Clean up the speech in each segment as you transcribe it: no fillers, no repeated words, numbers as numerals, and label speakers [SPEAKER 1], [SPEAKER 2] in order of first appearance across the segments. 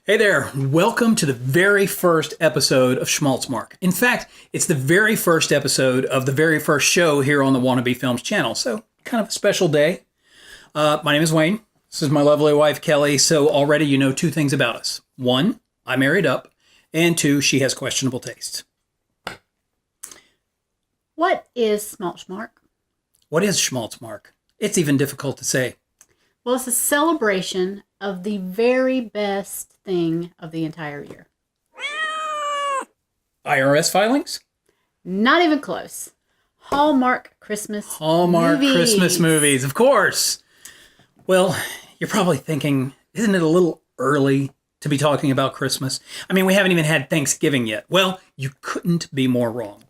[SPEAKER 1] Hey there, welcome to the very first episode of Schmaltzmark. In fact, it's the very first episode of the very first show here on the Wannabe Films channel, so kind of a special day. My name is Wayne. This is my lovely wife, Kelly, so already you know two things about us. One, I married up, and two, she has questionable tastes.
[SPEAKER 2] What is Schmaltzmark?
[SPEAKER 1] What is Schmaltzmark? It's even difficult to say.
[SPEAKER 2] Well, it's a celebration of the very best thing of the entire year.
[SPEAKER 1] IRS filings?
[SPEAKER 2] Not even close. Hallmark Christmas movies.
[SPEAKER 1] Christmas movies, of course. Well, you're probably thinking, isn't it a little early to be talking about Christmas? I mean, we haven't even had Thanksgiving yet. Well, you couldn't be more wrong.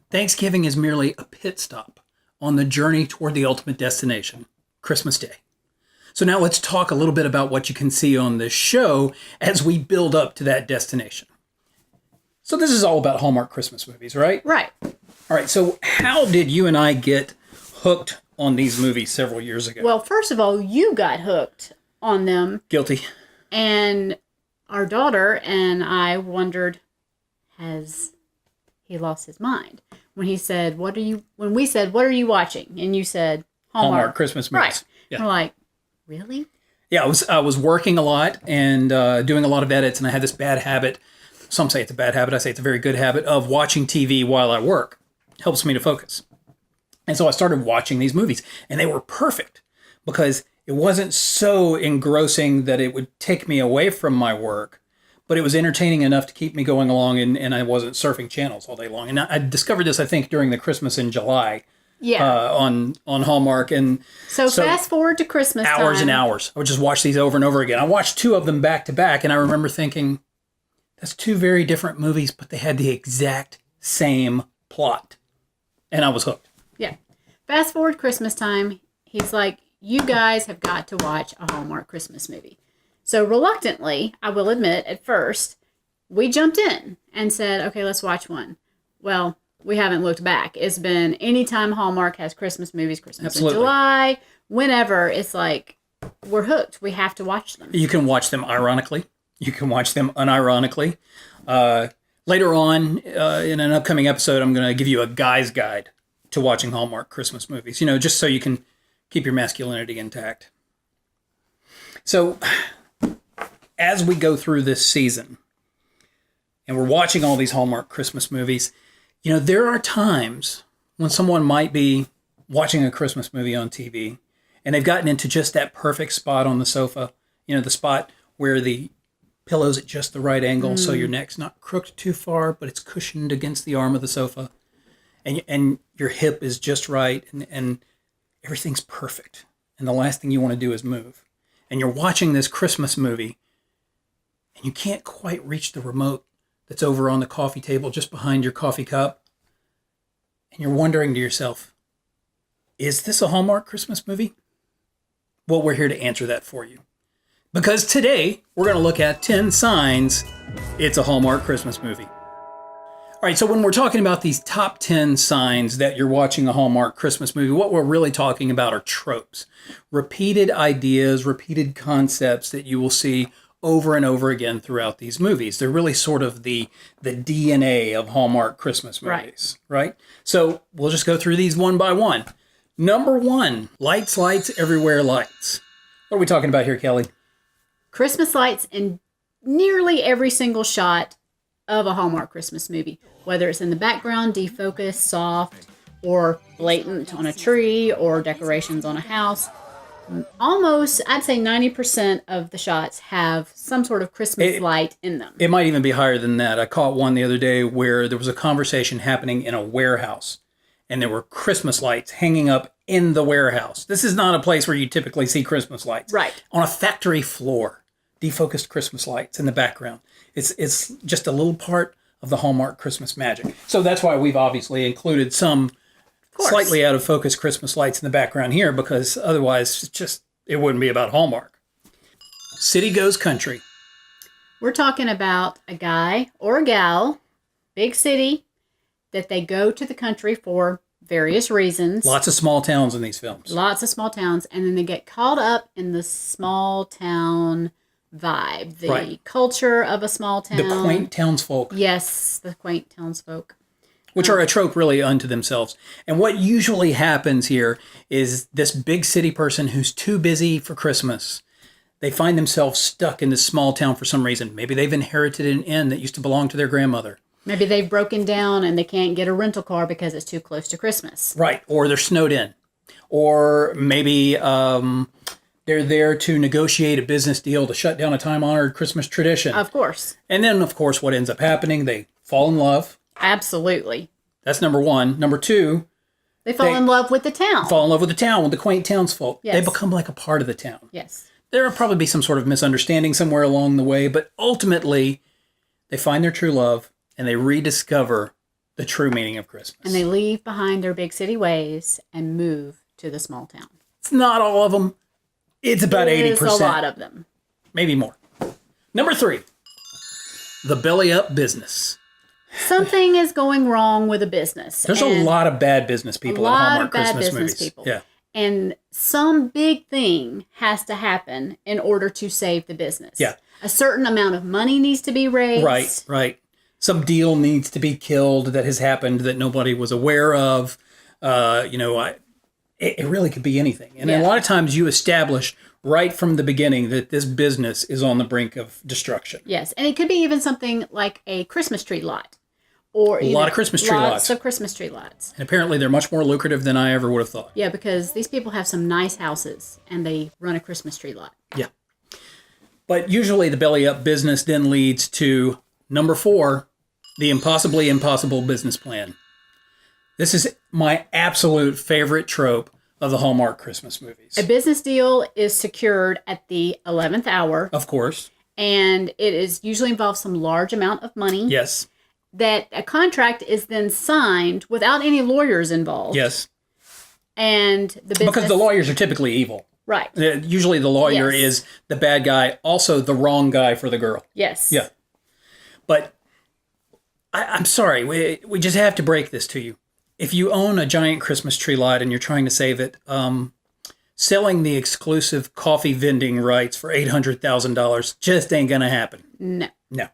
[SPEAKER 1] Thanksgiving is merely a pit stop on the journey toward the ultimate destination, Christmas Day. So now let's talk a little bit about what you can see on this show as we build up to that destination. So this is all about Hallmark Christmas movies, right?
[SPEAKER 2] Right.
[SPEAKER 1] All right, so how did you and I get hooked on these movies several years ago?
[SPEAKER 2] Well, first of all, you got hooked on them.
[SPEAKER 1] Guilty.
[SPEAKER 2] And our daughter and I wondered, has he lost his mind? When we said, what are you watching? And you said,
[SPEAKER 1] Hallmark Christmas movies.
[SPEAKER 2] Right.
[SPEAKER 1] Yeah.
[SPEAKER 2] We're like, really?
[SPEAKER 1] Yeah, I was working a lot and doing a lot of edits, and I had this bad habit. Some say it's a bad habit. I say it's a very good habit of watching TV while I work. Helps me to focus. And so I started watching these movies, and they were perfect because it wasn't so engrossing that it would take me away from my work, but it was entertaining enough to keep me going along, and I wasn't surfing channels all day long. And I discovered this, I think, during the Christmas in July.
[SPEAKER 2] Yeah.
[SPEAKER 1] On Hallmark. And
[SPEAKER 2] so fast forward to Christmas
[SPEAKER 1] hours
[SPEAKER 2] time.
[SPEAKER 1] and hours. I would just watch these over and over again. I watched two of them back to back, and I remember thinking, that's two very different movies, but they had the exact same plot. And I was hooked.
[SPEAKER 2] Yeah. Fast forward Christmas time, he's like, you guys have got to watch a Hallmark Christmas movie. So reluctantly, I will admit, at first, we jumped in and said, okay, let's watch one. Well, we haven't looked back. It's been anytime Hallmark has Christmas movies, Christmas
[SPEAKER 1] Absolutely.
[SPEAKER 2] in July, whenever, it's like, we're hooked. We have to watch them.
[SPEAKER 1] You can watch them ironically. You can watch them unironically. Later on, in an upcoming episode, I'm going to give you a guy's guide to watching Hallmark Christmas movies, just so you can keep your masculinity intact. So, as we go through this season, and we're watching all these Hallmark Christmas movies, there are times when someone might be watching a Christmas movie on TV and they've gotten into just that perfect spot on the sofa, the spot where the pillow's at just the right angle so your neck's not crooked too far, but it's cushioned against the arm of the sofa, and your hip is just right, and everything's perfect. And the last thing you want to do is move. And you're watching this Christmas movie and you can't quite reach the remote that's over on the coffee table just behind your coffee cup. And you're wondering to yourself, is this a Hallmark Christmas movie? Well, we're here to answer that for you. Because today, we're going to look at 10 signs it's a Hallmark Christmas movie. All right, so when we're talking about these top 10 signs that you're watching a Hallmark Christmas movie, what we're really talking about are tropes. Repeated ideas, repeated concepts that you will see over and over again throughout these movies. They're really sort of the DNA of Hallmark Christmas movies, right? So we'll just go through these one by one. Number one, lights, lights, everywhere lights. What are we talking about here, Kelly?
[SPEAKER 2] Christmas lights in nearly every single shot of a Hallmark Christmas movie, whether it's in the background, defocused, soft, or blatant on a tree, or decorations on a house. Almost, I'd say 90% of the shots have some sort of Christmas light in them.
[SPEAKER 1] It might even be higher than that. I caught one the other day where there was a conversation happening in a warehouse, and there were Christmas lights hanging up in the warehouse. This is not a place where you typically see Christmas lights.
[SPEAKER 2] Right.
[SPEAKER 1] On a factory floor, defocused Christmas lights in the background. It's just a little part of the Hallmark Christmas magic. So that's why we've obviously included some slightly out of focus Christmas lights in the background here, because otherwise it wouldn't be about Hallmark. City goes country.
[SPEAKER 2] We're talking about a guy or a gal, big city, that they go to the country for various reasons.
[SPEAKER 1] Lots of small towns in these films.
[SPEAKER 2] Lots of small towns, and then they get caught up in the small town vibe, the
[SPEAKER 1] Right.
[SPEAKER 2] culture of a small town.
[SPEAKER 1] The quaint townsfolk.
[SPEAKER 2] Yes, the quaint townsfolk.
[SPEAKER 1] Which are a trope really unto themselves. And what usually happens here is this big city person who's too busy for Christmas. They find themselves stuck in this small town for some reason. Maybe they've inherited an inn that used to belong to their grandmother.
[SPEAKER 2] Maybe they've broken down and they can't get a rental car because it's too close to Christmas.
[SPEAKER 1] Right. Or they're snowed in. Or maybe they're there to negotiate a business deal to shut down a time-honored Christmas tradition.
[SPEAKER 2] Of course.
[SPEAKER 1] And then, of course, what ends up happening, they fall in love.
[SPEAKER 2] Absolutely.
[SPEAKER 1] That's number one. Number two,
[SPEAKER 2] They fall in love with the town.
[SPEAKER 1] fall in love with the town, with the quaint townsfolk.
[SPEAKER 2] Yes.
[SPEAKER 1] They become like a part of the town.
[SPEAKER 2] Yes.
[SPEAKER 1] There will probably be some sort of misunderstanding somewhere along the way, but ultimately, they find their true love and they rediscover the true meaning of Christmas.
[SPEAKER 2] And they leave behind their big city ways and move to the small town.
[SPEAKER 1] It's not all of them. It's about 80%.
[SPEAKER 2] There's a lot of them.
[SPEAKER 1] Maybe more. Number 3, the belly up business.
[SPEAKER 2] Something is going wrong with a business.
[SPEAKER 1] There's a lot of bad business people in Hallmark Christmas movies.
[SPEAKER 2] People.
[SPEAKER 1] Yeah.
[SPEAKER 2] And some big thing has to happen in order to save the business.
[SPEAKER 1] Yeah.
[SPEAKER 2] A certain amount of money needs to be raised.
[SPEAKER 1] Right, right. Some deal needs to be killed that has happened that nobody was aware of. It really could be anything. And a lot of times you establish right from the beginning that this business is on the brink of destruction.
[SPEAKER 2] Yes. And it could be even something like a Christmas tree lot. Or
[SPEAKER 1] A lot of Christmas tree lots.
[SPEAKER 2] Lots of Christmas tree lots.
[SPEAKER 1] And apparently they're much more lucrative than I ever would have thought.
[SPEAKER 2] Yeah, because these people have some nice houses and they run a Christmas tree lot.
[SPEAKER 1] Yeah. But usually the belly up business then leads to number 4, the impossibly impossible business plan. This is my absolute favorite trope of the Hallmark Christmas movies.
[SPEAKER 2] A business deal is secured at the 11th hour.
[SPEAKER 1] Of course.
[SPEAKER 2] And it is usually involves some large amount of money.
[SPEAKER 1] Yes.
[SPEAKER 2] That a contract is then signed without any lawyers involved.
[SPEAKER 1] Yes.
[SPEAKER 2] And the business...
[SPEAKER 1] Because the lawyers are typically evil.
[SPEAKER 2] Right.
[SPEAKER 1] Usually the lawyer is the bad guy, also the wrong guy for the girl.
[SPEAKER 2] Yes.
[SPEAKER 1] Yeah. But I'm sorry, we just have to break this to you. If you own a giant Christmas tree lot and you're trying to save it, selling the exclusive coffee vending rights for $800,000 just ain't going to happen.
[SPEAKER 2] No.
[SPEAKER 1] No.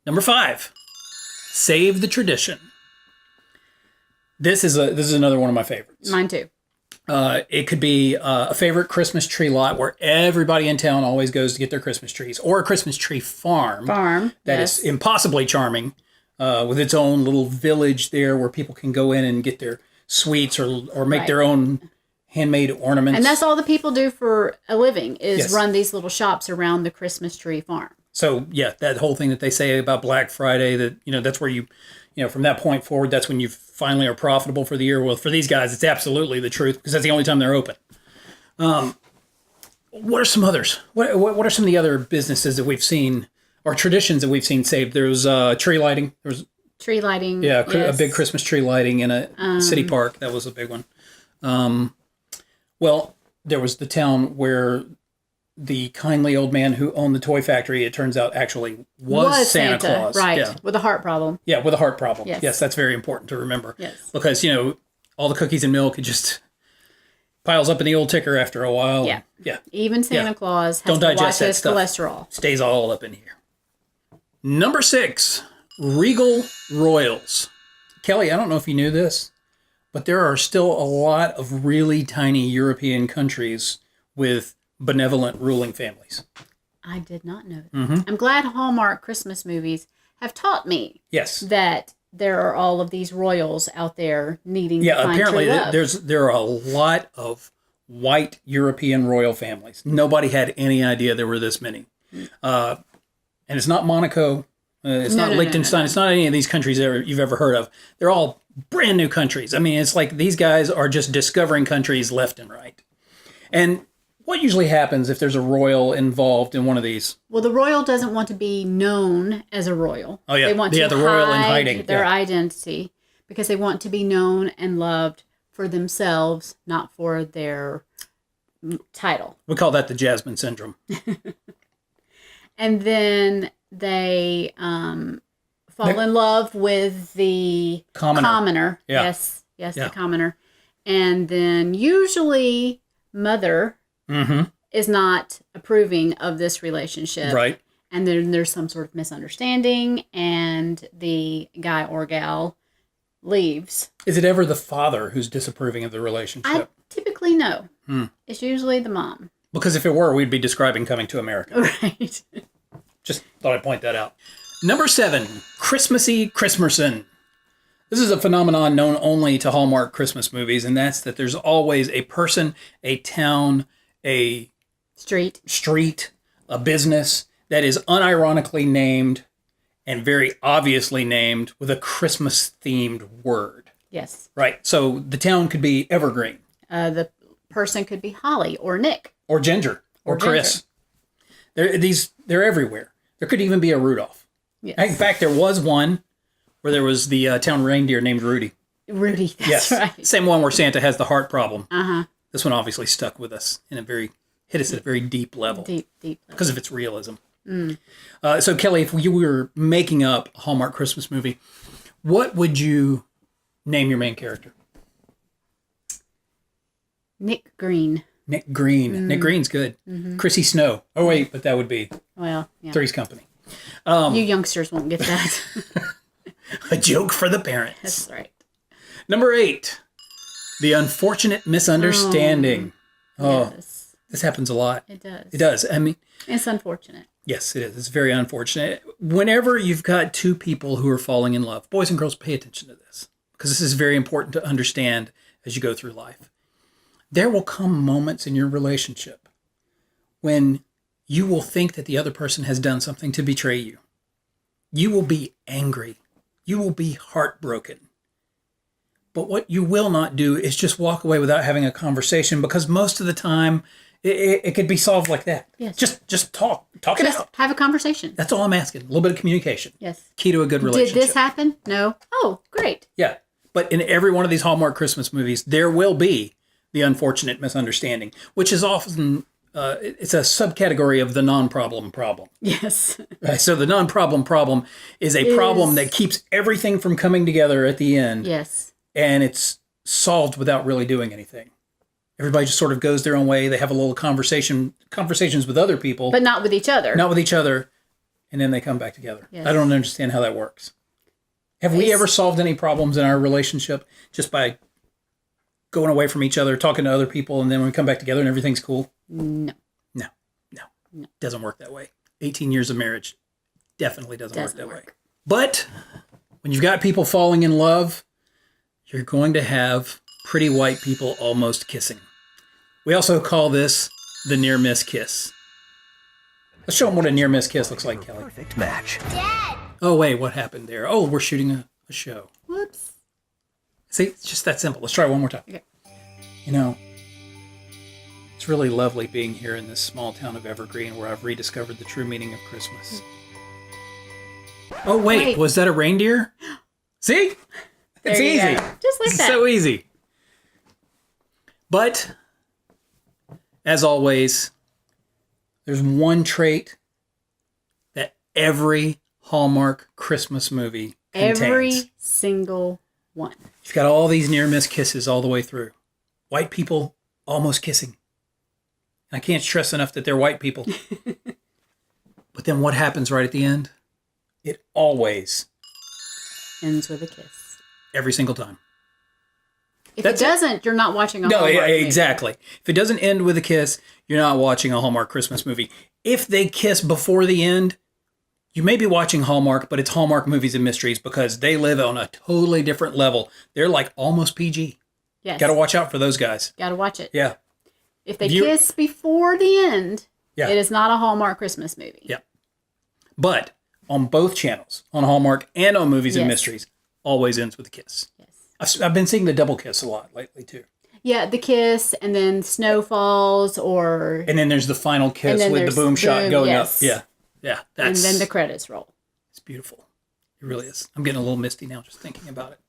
[SPEAKER 1] Number 5, save the tradition. This is another one of my favorites.
[SPEAKER 2] Mine too.
[SPEAKER 1] It could be a favorite Christmas tree lot where everybody in town always goes to get their Christmas trees, or a Christmas tree farm. That is impossibly charming, with its own little village there where people can go in and get their sweets or make their own handmade ornaments.
[SPEAKER 2] And that's all the people do for a living is run these little shops around the Christmas tree farm.
[SPEAKER 1] So, yeah, that whole thing that they say about Black Friday, that, that's where from that point forward, that's when you finally are profitable for the year. Well, for these guys, it's absolutely the truth because that's the only time they're open. What are some others? What are some of the other businesses that we've seen or traditions that we've seen saved? There was tree lighting. There was
[SPEAKER 2] tree lighting.
[SPEAKER 1] Yeah, a big Christmas tree lighting in a city park. That was a big one. Well, there was the town where the kindly old man who owned the toy factory, it turns out, actually was Santa Claus.
[SPEAKER 2] Right,
[SPEAKER 1] Yeah.
[SPEAKER 2] with a heart problem.
[SPEAKER 1] Yeah, with a heart problem.
[SPEAKER 2] Yes.
[SPEAKER 1] Yes, that's very important to remember.
[SPEAKER 2] Yes.
[SPEAKER 1] Because, all the cookies and milk, it just piles up in the old ticker after a while.
[SPEAKER 2] Yeah.
[SPEAKER 1] Yeah.
[SPEAKER 2] Even Santa Claus has
[SPEAKER 1] Don't
[SPEAKER 2] to watch
[SPEAKER 1] digest that
[SPEAKER 2] his
[SPEAKER 1] stuff.
[SPEAKER 2] cholesterol.
[SPEAKER 1] Stays all up in here. Number 6, Regal Royals. Kelly, I don't know if you knew this, but there are still a lot of really tiny European countries with benevolent ruling families.
[SPEAKER 2] I did not know that.
[SPEAKER 1] Mm-hmm.
[SPEAKER 2] I'm glad Hallmark Christmas movies have taught me that there are all of these royals out there needing to find
[SPEAKER 1] apparently
[SPEAKER 2] true love.
[SPEAKER 1] there are a lot of white European royal families. Nobody had any idea there were this many. And it's not Monaco. It's not Liechtenstein.
[SPEAKER 2] No.
[SPEAKER 1] It's not any of these countries that you've ever heard of. They're all brand new countries. I mean, it's like these guys are just discovering countries left and right. And what usually happens if there's a royal involved in one of these?
[SPEAKER 2] Well, the royal doesn't want to be known as a royal.
[SPEAKER 1] Oh, yeah.
[SPEAKER 2] They want
[SPEAKER 1] the royal in hiding.
[SPEAKER 2] Their identity because they want to be known and loved for themselves, not for their title.
[SPEAKER 1] We call that the Jasmine syndrome.
[SPEAKER 2] And then they fall in love with the commoner.
[SPEAKER 1] Yeah.
[SPEAKER 2] Yes, the commoner. And then usually mother is not approving of this relationship.
[SPEAKER 1] Right.
[SPEAKER 2] And then there's some sort of misunderstanding, and the guy or gal leaves.
[SPEAKER 1] Is it ever the father who's disapproving of the relationship?
[SPEAKER 2] I typically no. It's usually the mom.
[SPEAKER 1] Because if it were, we'd be describing Coming to America.
[SPEAKER 2] Right.
[SPEAKER 1] Just thought I'd point that out. Number 7, Christmassy Christmasin. This is a phenomenon known only to Hallmark Christmas movies, and that's that there's always a person, a town, a street, a business that is unironically named and very obviously named with a Christmas-themed word.
[SPEAKER 2] Yes.
[SPEAKER 1] Right. So the town could be Evergreen.
[SPEAKER 2] The person could be Holly or Nick.
[SPEAKER 1] Or Ginger. Or Chris. They're everywhere. There could even be a Rudolph.
[SPEAKER 2] Yes.
[SPEAKER 1] In fact, there was one where there was the town reindeer named Rudy.
[SPEAKER 2] Rudy, that's right.
[SPEAKER 1] Same one where Santa has the heart problem.
[SPEAKER 2] Uh-huh.
[SPEAKER 1] This one obviously stuck with us hit us at a very deep level.
[SPEAKER 2] Deep level.
[SPEAKER 1] Because of its realism. So Kelli, if you were making up a Hallmark Christmas movie, what would you name your main character?
[SPEAKER 2] Nick Green.
[SPEAKER 1] Nick Green. Nick Green's good. Chrissy Snow. Oh, wait, but that would be Three's Company.
[SPEAKER 2] You youngsters won't get that.
[SPEAKER 1] A joke for the parents.
[SPEAKER 2] That's right.
[SPEAKER 1] Number 8, The Unfortunate Misunderstanding.
[SPEAKER 2] Yes.
[SPEAKER 1] This happens a lot.
[SPEAKER 2] It does.
[SPEAKER 1] It does. I mean,
[SPEAKER 2] it's unfortunate.
[SPEAKER 1] yes, it is. It's very unfortunate. Whenever you've got two people who are falling in love, boys and girls, pay attention to this, because this is very important to understand as you go through life. There will come moments in your relationship when you will think that the other person has done something to betray you. You will be angry. You will be heartbroken. But what you will not do is just walk away without having a conversation, because most of the time it could be solved like that.
[SPEAKER 2] Yes.
[SPEAKER 1] Just talk it out.
[SPEAKER 2] Have a conversation.
[SPEAKER 1] That's all I'm asking. A little bit of communication.
[SPEAKER 2] Yes.
[SPEAKER 1] Key to a good relationship.
[SPEAKER 2] Did this happen? No. Oh, great.
[SPEAKER 1] Yeah. But in every one of these Hallmark Christmas movies, there will be the unfortunate misunderstanding, which is often, it's a subcategory of the non-problem problem.
[SPEAKER 2] Yes.
[SPEAKER 1] Right? So the non-problem problem is a problem that keeps everything from coming together at the end.
[SPEAKER 2] Yes.
[SPEAKER 1] And it's solved without really doing anything. Everybody just sort of goes their own way. They have a little conversations with other people.
[SPEAKER 2] But not with each other.
[SPEAKER 1] Not with each other. And then they come back together.
[SPEAKER 2] Yes.
[SPEAKER 1] I don't understand how that works. Have we ever solved any problems in our relationship just by going away from each other, talking to other people, and then when we come back together and everything's cool?
[SPEAKER 2] No.
[SPEAKER 1] Doesn't work that way. 18 years of marriage definitely doesn't work that way. But when you've got people falling in love, you're going to have pretty white people almost kissing. We also call this the near-miss kiss. Let's show them what a near-miss kiss looks like, Kelli.
[SPEAKER 3] Perfect match.
[SPEAKER 4] Dad!
[SPEAKER 1] Oh, wait, what happened there? Oh, we're shooting a show.
[SPEAKER 2] Whoops.
[SPEAKER 1] See, it's just that simple. Let's try it one more time.
[SPEAKER 2] Okay.
[SPEAKER 1] You know, it's really lovely being here in this small town of Evergreen where I've rediscovered the true meaning of Christmas. Oh, wait. Was that a reindeer? See? It's
[SPEAKER 2] There you
[SPEAKER 1] easy.
[SPEAKER 2] go. Just like
[SPEAKER 1] It's
[SPEAKER 2] that.
[SPEAKER 1] so easy. But, as always, there's one trait that every Hallmark Christmas movie contains.
[SPEAKER 2] Every single one.
[SPEAKER 1] You've got all these near-miss kisses all the way through. White people almost kissing. I can't stress enough that they're white people. But then what happens right at the end? It always,
[SPEAKER 2] Ends with a kiss.
[SPEAKER 1] every single time.
[SPEAKER 2] If
[SPEAKER 1] That's
[SPEAKER 2] it doesn't, you're not watching a
[SPEAKER 1] No,
[SPEAKER 2] Hallmark movie.
[SPEAKER 1] exactly. If it doesn't end with a kiss, you're not watching a Hallmark Christmas movie. If they kiss before the end, you may be watching Hallmark, but it's Hallmark Movies and Mysteries because they live on a totally different level. They're like almost PG.
[SPEAKER 2] Yes.
[SPEAKER 1] Got to watch out for those guys.
[SPEAKER 2] Got to watch it.
[SPEAKER 1] Yeah.
[SPEAKER 2] If they kiss before the end,
[SPEAKER 1] Yeah.
[SPEAKER 2] it is not a Hallmark Christmas movie.
[SPEAKER 1] Yeah. But on both channels, on Hallmark and on Movies and
[SPEAKER 2] Yes.
[SPEAKER 1] Mysteries, always ends with a kiss.
[SPEAKER 2] Yes.
[SPEAKER 1] I've been seeing the double kiss a lot lately, too.
[SPEAKER 2] Yeah, the kiss, and then snow falls, or
[SPEAKER 1] And then there's the final kiss
[SPEAKER 2] then
[SPEAKER 1] with the
[SPEAKER 2] there's
[SPEAKER 1] boom shot
[SPEAKER 2] boom,
[SPEAKER 1] going
[SPEAKER 2] yes.
[SPEAKER 1] up. Yeah. Yeah.
[SPEAKER 2] and
[SPEAKER 1] That's,
[SPEAKER 2] then the credits roll.
[SPEAKER 1] it's beautiful. It really is. I'm getting a little misty now just thinking about it.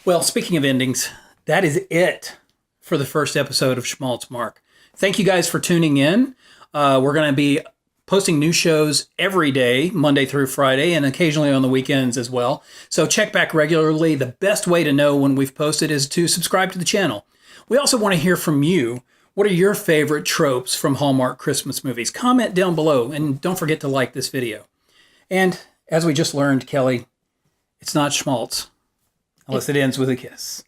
[SPEAKER 1] Well, speaking of endings, that is it for the first episode of Schmaltzmark. Thank you guys for tuning in. We're going to be posting new shows every day, Monday through Friday, and occasionally on the weekends as well. So check back regularly. The best way to know when we've posted is to subscribe to the channel. We also want to hear from you. What are your favorite tropes from Hallmark Christmas movies? Comment down below, and don't forget to like this video. And as we just learned, Kelly, it's not schmaltz unless it ends with a kiss.